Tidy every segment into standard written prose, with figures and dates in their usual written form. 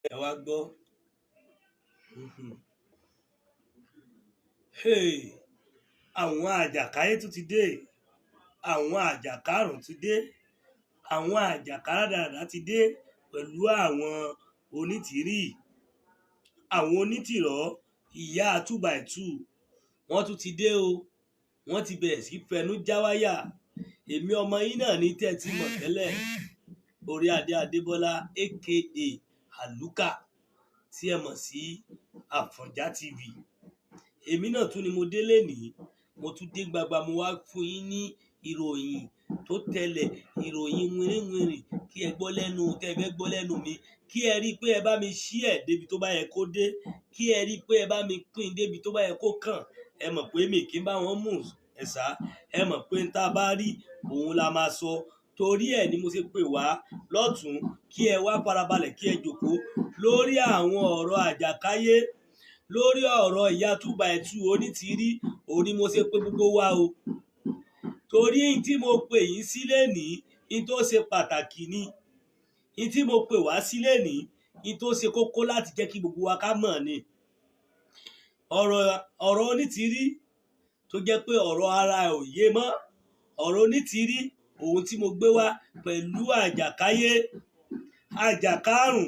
ẹ wá gbọ́. Hey, àwọn àjàkáyé tún ti dé, àwọn àjàkárùn ti dé, àwọn àjàkáràdàràdà ti dé pẹ̀lú àwọn onítìrí, àwọn onítìrọ́, ìyá 2x2 wọ́n tún ti dé o. Wọ́n ti bẹ̀rẹ̀ sí fẹnu jáwáyà. Èmi ọmọ yín náà ní tẹ́tí mọ̀ tẹ́lẹ̀, Orí Adé Adébọ́lá aka Àlùkà tí ẹ mọ̀ sí Àfọ̀njá TV. Èmi náà tún ni mo dé lénìí, mo tún dé gbagba, mo wá fún yín ní ìròyìn tó tẹlẹ̀, ìròyìn wìrìwìrì kí ẹ gbọ́ lẹ́nu, tẹ́ ẹ fẹ́ gbọ́ lẹ́nu mi, kí ẹ rí i pé ẹ bá mi ṣí ẹ̀ débi tó bá yẹ kó dé, kí ẹ rí i pé ẹ bá mi pín débi tó bá yẹ kó kàn. Ẹ mọ̀ pé mi kì í bá wọn mú ẹ̀sà, ẹ mọ̀ pé n tá bá rí òun la máa sọ. Torí ẹ̀ ni mo ṣe pè wá lọ́tún kí ẹ wá farabalẹ̀ kí ẹ jókòó lórí àwọn ọ̀rọ̀ àjàkáyé, lórí ọ̀rọ̀ ìyá 2x2 onítìrí. Òun ni mo ṣe pé gbogbo wa o. Torí tí mo pè yín sí lénìí, in tó ṣe pàtàkì ni. In tí mo pè wá sí lénìí, in tó ṣe kókó láti jẹ́ kí gbogbo wa ká mọ̀ ni. Ọ̀rọ̀ onítìrí tó jẹ́ pé ọ̀rọ̀ ara ẹ̀ ò yé mọ́. Ọ̀rọ̀ onítìrí òun tí mo gbé wá pẹ̀lú àjàkáyé, àjàkárùn,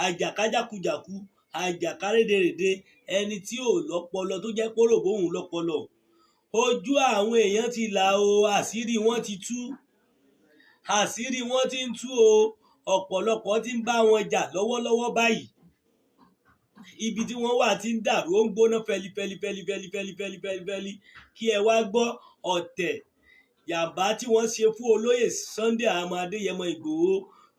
àjàkájákujàku, àjàkárédèrèdè, ẹni tí ò lọ́pọlọ tó jẹ́ pé rò bóun lọ́pọlọ. Ojú àwọn èèyàn ti là o, àṣírí wọn ti tú, àṣírí wọn ti ń tú o. Ọ̀pọ̀lọpọ̀ ti ń bá wọn jà lọ́wọ́lọ́wọ́ báyìí. Ibi tí wọ́n wà ti ń dàrú, ó ń gbóná fẹlifẹlifẹlifẹlifẹlifẹlifẹli. Kí ẹ wá gbọ́ ọ̀tẹ̀ yàbá tí wọ́n ṣe fún olóyè Sunday Àmọ́ Adéyẹmọ Ìgbòho,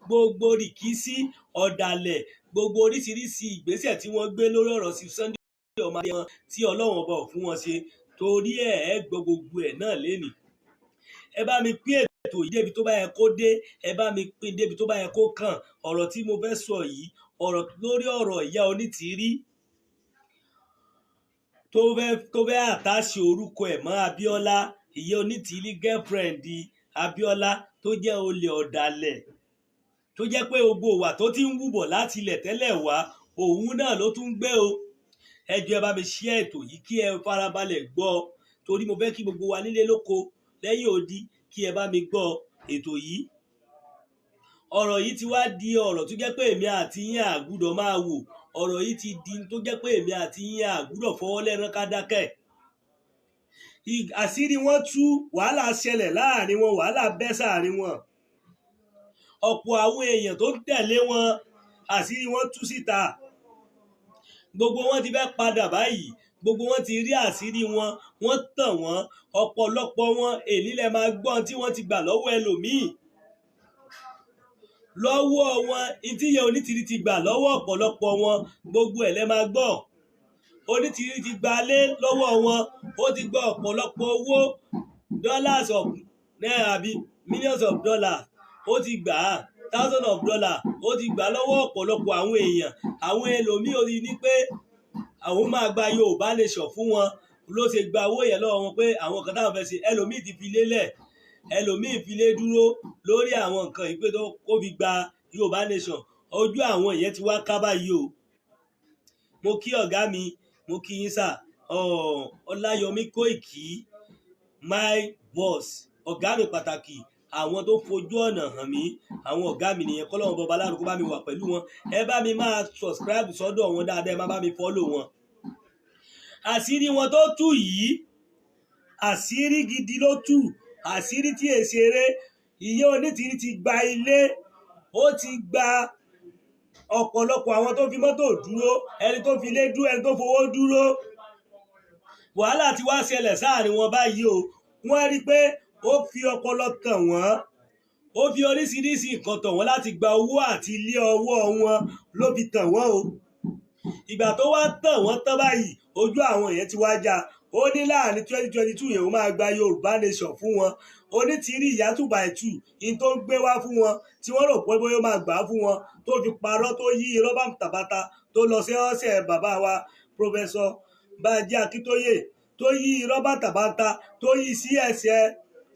gbogbo rìkísí ọ̀dàlẹ̀, gbogbo oríṣiríṣi ìgbésẹ̀ tí wọ́n gbé lórí ọ̀rọ̀ sí Sunday Àmọ́ Adéyẹmọ tí Ọlọ́run ọba ò fún wọn ṣe. Torí ẹ gbọ́ gbogbo ẹ̀ náà lénìí. Ẹ bá mi pín ètò yìí débi tó bá yẹ kó dé, ẹ bá mi pín débi tó bá yẹ kó kàn. Ọ̀rọ̀ tí mo fẹ́ sọ yìí, ọ̀rọ̀ lórí ọ̀rọ̀ ìyá onítìrí tó fẹ́ àtàṣe orúkọ ẹ̀ mọ́ Abíọ́lá, ìyá onítìrí girlfriend Abíọ́lá tó jẹ́ olè ọ̀dàlẹ̀, tó jẹ́ pé gbogbo ìwà tó ti ń wúbọ̀ láti ilẹ̀ tẹ́lẹ̀ wá, òun náà ló tún gbé o. Ẹ jọ̀ọ́ ẹ bá mi share ètò yìí kí ẹ farabalẹ̀ gbọ́, torí mo fẹ́ kí gbogbo wa nílé lóko lẹ́yìn odi kí ẹ bá mi gbọ́ ètò yìí. Ọ̀rọ̀ yìí ti wá di ọ̀rọ̀ tó jẹ́ pé èmi àti yín àgùdọ̀ máa wò. Ọ̀rọ̀ yìí ti di tó jẹ́ pé èmi àti yín àgùdọ̀ fọwọ́ lẹ́rán ká dákẹ́. Àṣírí wọn tú, wàhálà ṣẹlẹ̀ láàrin wọn, wàhálà bẹ́ sáàrin wọn. Ọ̀pọ̀ àwọn èèyàn tó ń tẹ̀lé wọn, àṣírí wọn tú síta. Gbogbo wọn ti fẹ́ padà báyìí, gbogbo wọn ti rí àṣírí wọn, wọ́n tàn wọ́n. Ọ̀pọ̀lọpọ̀ wọn èní lẹ máa gbọ́ tí wọ́n ti gbà lọ́wọ́ ẹlòmíì. Lọ́wọ́ wọn, ìtìyẹ onítìrí ti gbà lọ́wọ́ ọ̀pọ̀lọpọ̀ wọn, gbogbo ẹ̀ lẹ máa gbọ́. Onítìrí ti gba lé lọ́wọ́ wọn, ó ti gba ọ̀pọ̀lọpọ̀ owó, dollars of naira àbí millions of dollars, ó ti gbà á, thousands of dollars, ó ti gbà lọ́wọ́ ọ̀pọ̀lọpọ̀ àwọn èèyàn. Àwọn ẹlòmíì ó ti ní pé àwọn máa gba Yorùbá nation fún wọn, ló ṣe gba owó yẹn lọ́wọ́ wọn pé àwọn kan táwọn fẹ́ ṣe. Ẹlòmíì ti fi lélẹ̀, ẹlòmíì fi lé dúró lórí àwọn nǹkan ìpè tó kó fi gba Yorùbá nation. Ojú àwọn ìyẹn ti wá ká báyìí o. Mo kí ọ̀gá mi, mo kí yín sà, Ọláyọmí Kóìkì, my boss, ọ̀gá mi pàtàkì, àwọn tó fojú ọ̀nà hàn mí, àwọn ọ̀gá mi nìyẹn. Kọ́lọ́run bọba lárúkọ bá mi wà pẹ̀lú wọn. Ẹ bá mi máa subscribe sọ́dọ̀ wọn dáadáa, ẹ má bá mi follow wọn. Àṣírí wọn tó tú yìí, àṣírí gidi ló tú, àṣírí tí èsèré. Ìyá onítìrí ti gba ilé, ó ti gba ọ̀pọ̀lọpọ̀ àwọn tó fi mọ́tò dúró, ẹni tó fi ilé dúró, ẹni tó fowó dúró. Wàhálà ti wá ṣẹlẹ̀ sáàrin wọn báyìí o. Wọ́n rí pé ó fi ọpọlọ tàn wọ́n, ó fi oríṣiríṣi nǹkan tàn wọ́n láti gba owó àti ilé ọwọ́ wọn ló fi tàn wọ́n o. Ìgbà tó wá tàn wọ́n tán báyìí, ojú àwọn èèyàn ti wá já. Ó ní láàrin 2022 yẹn ó máa gba Yorùbá nation fún wọn. Onítìrí ìyá 2x2 in tó ń gbé wá fún wọn tí wọ́n rò pé bóyá ó máa gbà á fún wọn, tó fi parọ́, tó yí irọ́ bàǹtàbàtà, tó lọ sí ọ̀sẹ̀ bàbá wa Professor Bánjí Akíntóyè, tó yí irọ́ bàǹtàbàtà, tó yí sí ẹsẹ̀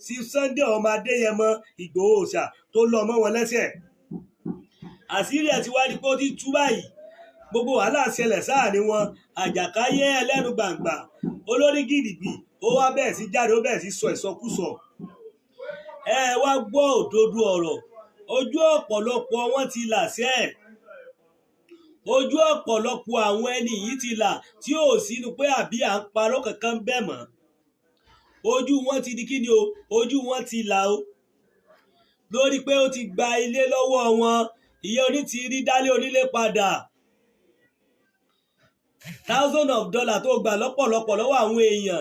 sí Sunday Ọmọ Adéyẹmọ Ìgbòho Òòṣà, tó lọ mọ́ wọn lẹ́sẹ̀. àṣírí ẹ̀ ti wá di pé ó ti tú báyìí. Gbogbo wàhálà ṣẹlẹ̀ sáàrin wọn. Àjàkáyé ẹlẹ́nu gbàǹgbà olórí gidigbi ó wá bẹ̀rẹ̀ sí jáde, ó bẹ̀rẹ̀ sí sọ ìsọkúsọ. Ẹ wá gbọ́ òdodo ọ̀rọ̀. Ojú ọ̀pọ̀lọpọ̀ wọn ti là sẹ́ẹ̀. Ojú ọ̀pọ̀lọpọ̀ àwọn ẹni yìí ti là tí ò sínú pé àbí à ń parọ́ kankan bẹ́ẹ̀ mọ́. Ojú wọn ti di kíni o? Ojú wọn ti là o. Lórí pé ó ti gba ilé lọ́wọ́ wọn. Ìyẹn onítìrí dálé onílé padà. $1,000 tó gbà lọ́pọ̀lọpọ̀ lọ́wọ́ àwọn èèyàn.